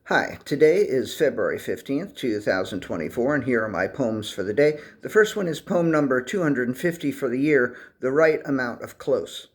Hi, today is February 15th, 2024, and here are my poems for the day. The first one is poem number 250 for the year, The Right Amount of Close.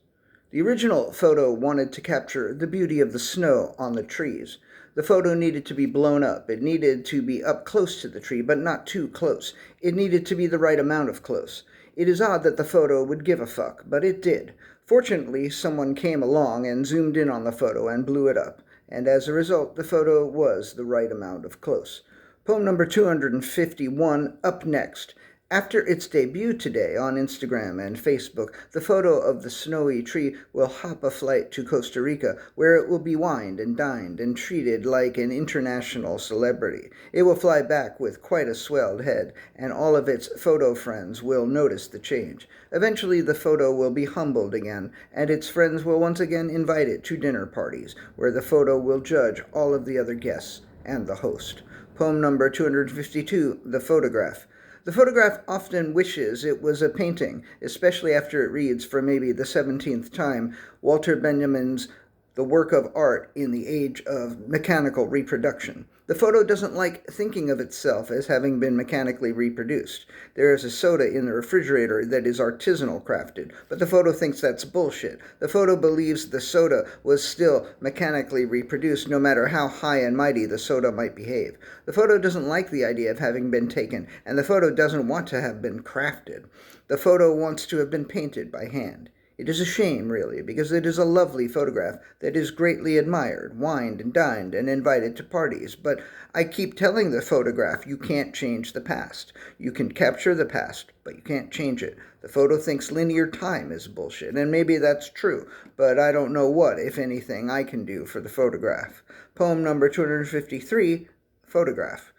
The original photo wanted to capture the beauty of the snow on the trees. The photo needed to be blown up. It needed to be up close to the tree, but not too close. It needed to be the right amount of close. It is odd that the photo would give a fuck, but it did. Fortunately, someone came along and zoomed in on the photo and blew it up, and as a result, the photo was the right amount of close. Poem number 251, up next. After its debut today on Instagram and Facebook, the photo of the snowy tree will hop a flight to Costa Rica, where it will be wined and dined and treated like an international celebrity. It will fly back with quite a swelled head, and all of its photo friends will notice the change. Eventually, the photo will be humbled again, and its friends will once again invite it to dinner parties, where the photo will judge all of the other guests and the host. Poem number 252, The Photograph. The photograph often wishes it was a painting, especially after it reads, for maybe the 17th time, Walter Benjamin's The Work of Art in the Age of Mechanical Reproduction. The photo doesn't like thinking of itself as having been mechanically reproduced. There is a soda in the refrigerator that is artisanal crafted, but the photo thinks that's bullshit. The photo believes the soda was still mechanically reproduced no matter how high and mighty the soda might behave. The photo doesn't like the idea of having been taken, and the photo doesn't want to have been crafted. The photo wants to have been painted by hand. It is a shame, really, because it is a lovely photograph that is greatly admired, wined and dined, and invited to parties. But I keep telling the photograph, you can't change the past. You can capture the past, but you can't change it. The photo thinks linear time is bullshit, and maybe that's true, but I don't know what, if anything, I can do for the photograph. Poem number 253, Photograph.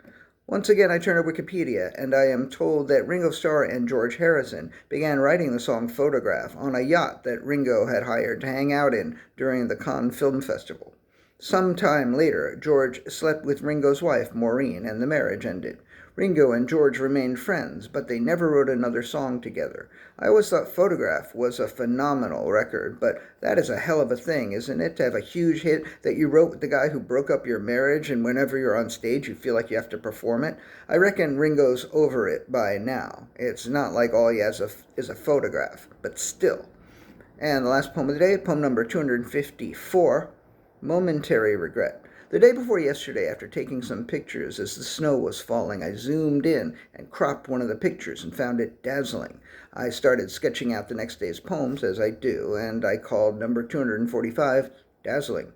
Once again, I turn to Wikipedia, and I am told that Ringo Starr and George Harrison began writing the song Photograph on a yacht that Ringo had hired to hang out in during the Cannes Film Festival. Some time later, George slept with Ringo's wife, Maureen, and the marriage ended. Ringo and George remained friends, but they never wrote another song together. I always thought Photograph was a phenomenal record, but that is a hell of a thing, isn't it? To have a huge hit that you wrote with the guy who broke up your marriage, and whenever you're on stage you feel like you have to perform it. I reckon Ringo's over it by now. It's not like all he has is a photograph, but still. And the last poem of the day, poem number 254, Momentary Regret. The day before yesterday, after taking some pictures as the snow was falling, I zoomed in and cropped one of the pictures and found it dazzling. I started sketching out the next day's poems, as I do, and I called number 245 Dazzling.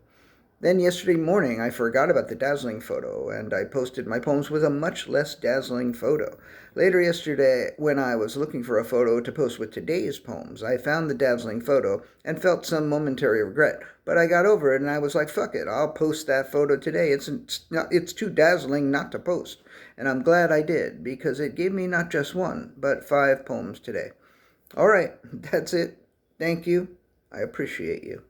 Then yesterday morning, I forgot about the dazzling photo, and I posted my poems with a much less dazzling photo. Later yesterday, when I was looking for a photo to post with today's poems, I found the dazzling photo and felt some momentary regret. But I got over it, and I was like, fuck it, I'll post that photo today. It's too dazzling not to post. And I'm glad I did, because it gave me not just one, but 5 poems today. All right, that's it. Thank you. I appreciate you.